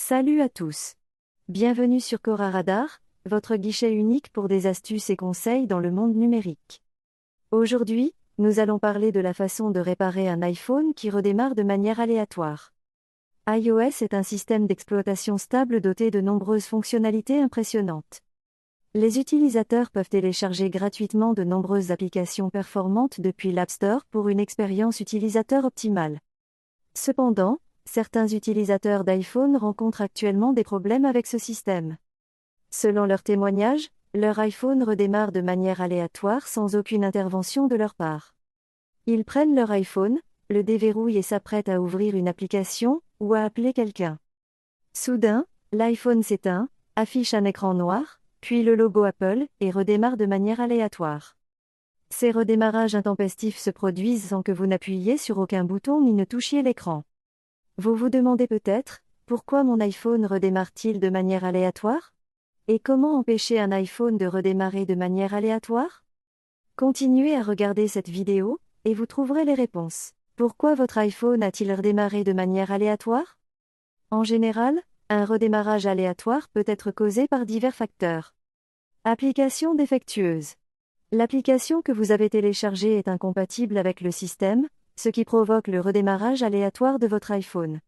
Salut à tous. Bienvenue sur Cora Radar, votre guichet unique pour des astuces et conseils dans le monde numérique. Aujourd'hui, nous allons parler de la façon de réparer un iPhone qui redémarre de manière aléatoire. iOS est un système d'exploitation stable doté de nombreuses fonctionnalités impressionnantes. Les utilisateurs peuvent télécharger gratuitement de nombreuses applications performantes depuis l'App Store pour une expérience utilisateur optimale. Cependant, certains utilisateurs d'iPhone rencontrent actuellement des problèmes avec ce système. Selon leurs témoignages, leur iPhone redémarre de manière aléatoire sans aucune intervention de leur part. Ils prennent leur iPhone, le déverrouillent et s'apprêtent à ouvrir une application ou à appeler quelqu'un. Soudain, l'iPhone s'éteint, affiche un écran noir, puis le logo Apple et redémarre de manière aléatoire. Ces redémarrages intempestifs se produisent sans que vous n'appuyiez sur aucun bouton ni ne touchiez l'écran. Vous vous demandez peut-être, pourquoi mon iPhone redémarre-t-il de manière aléatoire? Et comment empêcher un iPhone de redémarrer de manière aléatoire? Continuez à regarder cette vidéo, et vous trouverez les réponses. Pourquoi votre iPhone a-t-il redémarré de manière aléatoire? En général, un redémarrage aléatoire peut être causé par divers facteurs. Application défectueuse. L'application que vous avez téléchargée est incompatible avec le système, ce qui provoque le redémarrage aléatoire de votre iPhone.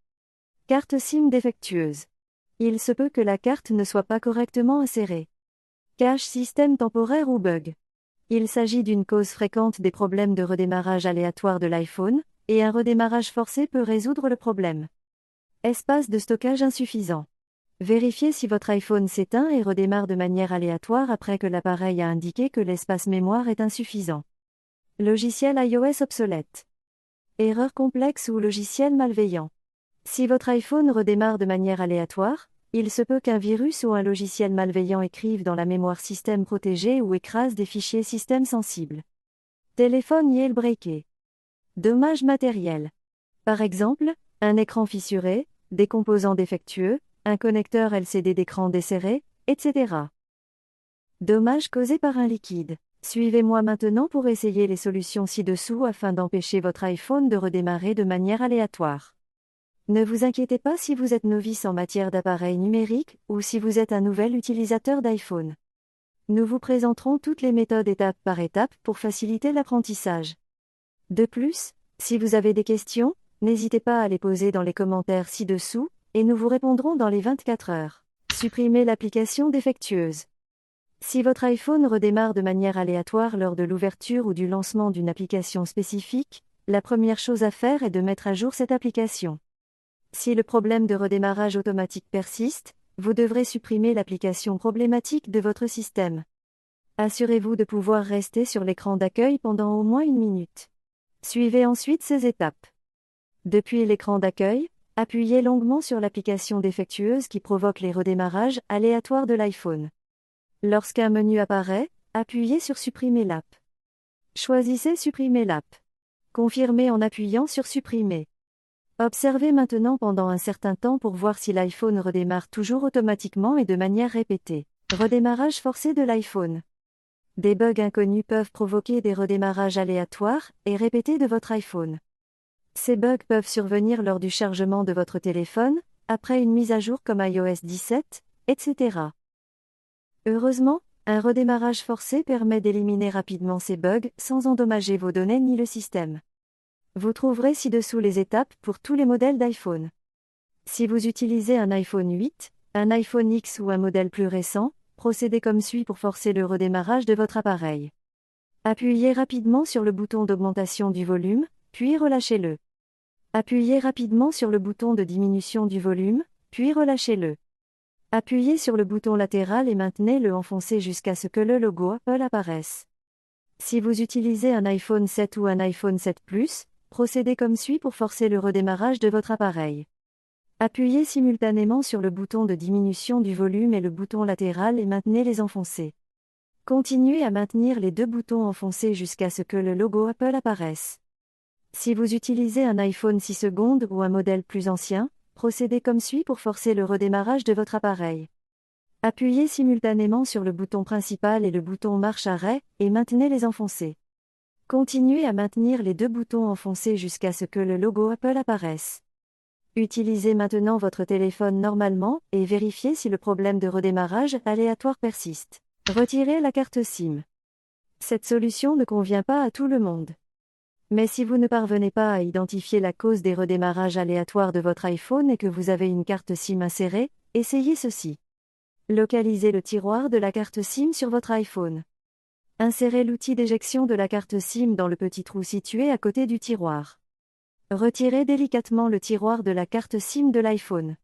Carte SIM défectueuse. Il se peut que la carte ne soit pas correctement insérée. Cache système temporaire ou bug. Il s'agit d'une cause fréquente des problèmes de redémarrage aléatoire de l'iPhone, et un redémarrage forcé peut résoudre le problème. Espace de stockage insuffisant. Vérifiez si votre iPhone s'éteint et redémarre de manière aléatoire après que l'appareil a indiqué que l'espace mémoire est insuffisant. Logiciel iOS obsolète. Erreur complexe ou logiciel malveillant. Si votre iPhone redémarre de manière aléatoire, il se peut qu'un virus ou un logiciel malveillant écrive dans la mémoire système protégée ou écrase des fichiers système sensibles. Téléphone jailbreaké. Dommages matériels. Par exemple, un écran fissuré, des composants défectueux, un connecteur LCD d'écran desserré, etc. Dommages causés par un liquide. Suivez-moi maintenant pour essayer les solutions ci-dessous afin d'empêcher votre iPhone de redémarrer de manière aléatoire. Ne vous inquiétez pas si vous êtes novice en matière d'appareils numériques ou si vous êtes un nouvel utilisateur d'iPhone. Nous vous présenterons toutes les méthodes étape par étape pour faciliter l'apprentissage. De plus, si vous avez des questions, n'hésitez pas à les poser dans les commentaires ci-dessous, et nous vous répondrons dans les 24 heures. Supprimez l'application défectueuse. Si votre iPhone redémarre de manière aléatoire lors de l'ouverture ou du lancement d'une application spécifique, la première chose à faire est de mettre à jour cette application. Si le problème de redémarrage automatique persiste, vous devrez supprimer l'application problématique de votre système. Assurez-vous de pouvoir rester sur l'écran d'accueil pendant au moins 1 minute. Suivez ensuite ces étapes. Depuis l'écran d'accueil, appuyez longuement sur l'application défectueuse qui provoque les redémarrages aléatoires de l'iPhone. Lorsqu'un menu apparaît, appuyez sur Supprimer l'app. Choisissez Supprimer l'app. Confirmez en appuyant sur Supprimer. Observez maintenant pendant un certain temps pour voir si l'iPhone redémarre toujours automatiquement et de manière répétée. Redémarrage forcé de l'iPhone. Des bugs inconnus peuvent provoquer des redémarrages aléatoires et répétés de votre iPhone. Ces bugs peuvent survenir lors du chargement de votre téléphone, après une mise à jour comme iOS 17, etc. Heureusement, un redémarrage forcé permet d'éliminer rapidement ces bugs sans endommager vos données ni le système. Vous trouverez ci-dessous les étapes pour tous les modèles d'iPhone. Si vous utilisez un iPhone 8, un iPhone X ou un modèle plus récent, procédez comme suit pour forcer le redémarrage de votre appareil. Appuyez rapidement sur le bouton d'augmentation du volume, puis relâchez-le. Appuyez rapidement sur le bouton de diminution du volume, puis relâchez-le. Appuyez sur le bouton latéral et maintenez-le enfoncé jusqu'à ce que le logo Apple apparaisse. Si vous utilisez un iPhone 7 ou un iPhone 7 Plus, procédez comme suit pour forcer le redémarrage de votre appareil. Appuyez simultanément sur le bouton de diminution du volume et le bouton latéral et maintenez-les enfoncés. Continuez à maintenir les deux boutons enfoncés jusqu'à ce que le logo Apple apparaisse. Si vous utilisez un iPhone 6 secondes ou un modèle plus ancien, procédez comme suit pour forcer le redémarrage de votre appareil. Appuyez simultanément sur le bouton principal et le bouton marche-arrêt, et maintenez-les enfoncés. Continuez à maintenir les deux boutons enfoncés jusqu'à ce que le logo Apple apparaisse. Utilisez maintenant votre téléphone normalement et vérifiez si le problème de redémarrage aléatoire persiste. Retirez la carte SIM. Cette solution ne convient pas à tout le monde. Mais si vous ne parvenez pas à identifier la cause des redémarrages aléatoires de votre iPhone et que vous avez une carte SIM insérée, essayez ceci. Localisez le tiroir de la carte SIM sur votre iPhone. Insérez l'outil d'éjection de la carte SIM dans le petit trou situé à côté du tiroir. Retirez délicatement le tiroir de la carte SIM de l'iPhone.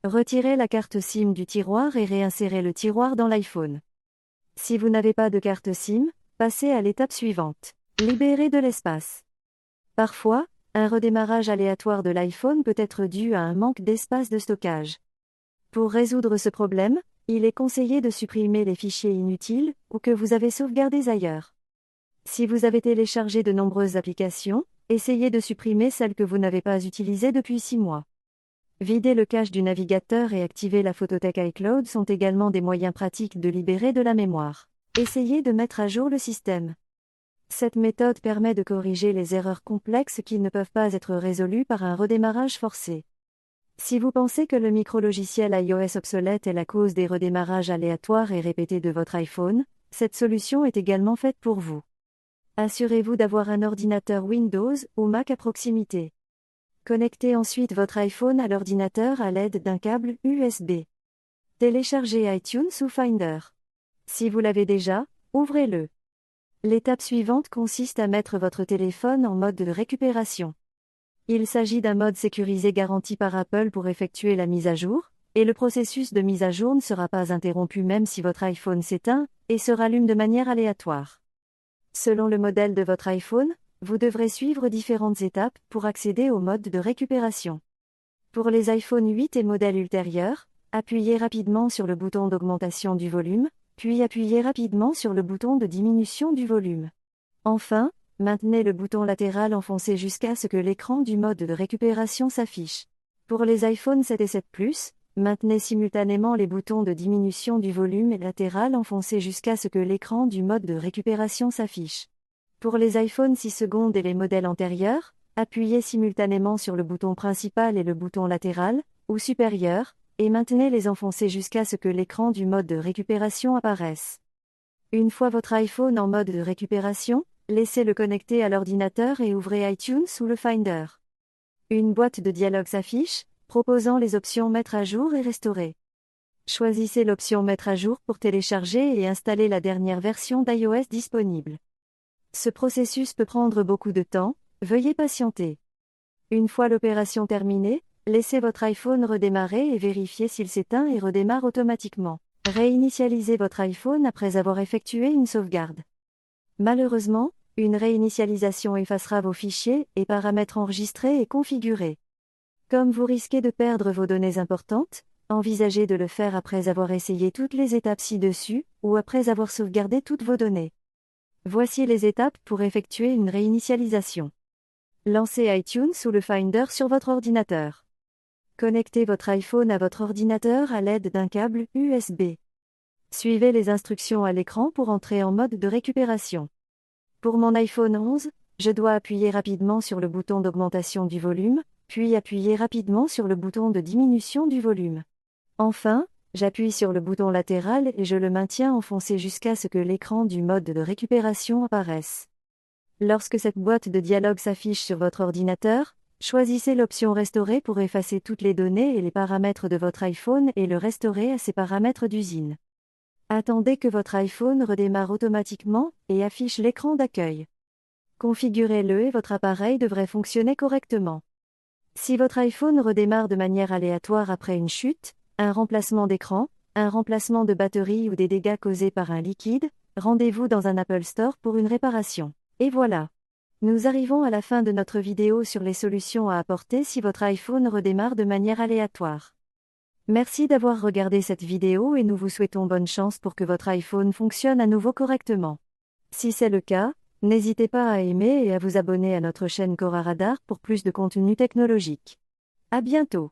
Retirez la carte SIM du tiroir et réinsérez le tiroir dans l'iPhone. Si vous n'avez pas de carte SIM, passez à l'étape suivante. Libérez de l'espace. Parfois, un redémarrage aléatoire de l'iPhone peut être dû à un manque d'espace de stockage. Pour résoudre ce problème, il est conseillé de supprimer les fichiers inutiles ou que vous avez sauvegardés ailleurs. Si vous avez téléchargé de nombreuses applications, essayez de supprimer celles que vous n'avez pas utilisées depuis 6 mois. Vider le cache du navigateur et activer la photothèque iCloud sont également des moyens pratiques de libérer de la mémoire. Essayez de mettre à jour le système. Cette méthode permet de corriger les erreurs complexes qui ne peuvent pas être résolues par un redémarrage forcé. Si vous pensez que le micrologiciel iOS obsolète est la cause des redémarrages aléatoires et répétés de votre iPhone, cette solution est également faite pour vous. Assurez-vous d'avoir un ordinateur Windows ou Mac à proximité. Connectez ensuite votre iPhone à l'ordinateur à l'aide d'un câble USB. Téléchargez iTunes ou Finder. Si vous l'avez déjà, ouvrez-le. L'étape suivante consiste à mettre votre téléphone en mode de récupération. Il s'agit d'un mode sécurisé garanti par Apple pour effectuer la mise à jour, et le processus de mise à jour ne sera pas interrompu même si votre iPhone s'éteint et se rallume de manière aléatoire. Selon le modèle de votre iPhone, vous devrez suivre différentes étapes pour accéder au mode de récupération. Pour les iPhone 8 et modèles ultérieurs, appuyez rapidement sur le bouton d'augmentation du volume, puis appuyez rapidement sur le bouton de diminution du volume. Enfin, maintenez le bouton latéral enfoncé jusqu'à ce que l'écran du mode de récupération s'affiche. Pour les iPhone 7 et 7 Plus, maintenez simultanément les boutons de diminution du volume et latéral enfoncés jusqu'à ce que l'écran du mode de récupération s'affiche. Pour les iPhone 6 secondes et les modèles antérieurs, appuyez simultanément sur le bouton principal et le bouton latéral, ou supérieur, et maintenez-les enfoncés jusqu'à ce que l'écran du mode de récupération apparaisse. Une fois votre iPhone en mode de récupération, laissez-le connecter à l'ordinateur et ouvrez iTunes ou le Finder. Une boîte de dialogue s'affiche, proposant les options Mettre à jour et Restaurer. Choisissez l'option Mettre à jour pour télécharger et installer la dernière version d'iOS disponible. Ce processus peut prendre beaucoup de temps, veuillez patienter. Une fois l'opération terminée, laissez votre iPhone redémarrer et vérifiez s'il s'éteint et redémarre automatiquement. Réinitialisez votre iPhone après avoir effectué une sauvegarde. Malheureusement, une réinitialisation effacera vos fichiers et paramètres enregistrés et configurés. Comme vous risquez de perdre vos données importantes, envisagez de le faire après avoir essayé toutes les étapes ci-dessus, ou après avoir sauvegardé toutes vos données. Voici les étapes pour effectuer une réinitialisation. Lancez iTunes ou le Finder sur votre ordinateur. Connectez votre iPhone à votre ordinateur à l'aide d'un câble USB. Suivez les instructions à l'écran pour entrer en mode de récupération. Pour mon iPhone 11, je dois appuyer rapidement sur le bouton d'augmentation du volume, puis appuyer rapidement sur le bouton de diminution du volume. Enfin, j'appuie sur le bouton latéral et je le maintiens enfoncé jusqu'à ce que l'écran du mode de récupération apparaisse. Lorsque cette boîte de dialogue s'affiche sur votre ordinateur, choisissez l'option Restaurer pour effacer toutes les données et les paramètres de votre iPhone et le restaurer à ses paramètres d'usine. Attendez que votre iPhone redémarre automatiquement et affiche l'écran d'accueil. Configurez-le et votre appareil devrait fonctionner correctement. Si votre iPhone redémarre de manière aléatoire après une chute, un remplacement d'écran, un remplacement de batterie ou des dégâts causés par un liquide, rendez-vous dans un Apple Store pour une réparation. Et voilà. Nous arrivons à la fin de notre vidéo sur les solutions à apporter si votre iPhone redémarre de manière aléatoire. Merci d'avoir regardé cette vidéo et nous vous souhaitons bonne chance pour que votre iPhone fonctionne à nouveau correctement. Si c'est le cas, n'hésitez pas à aimer et à vous abonner à notre chaîne Cora Radar pour plus de contenu technologique. À bientôt.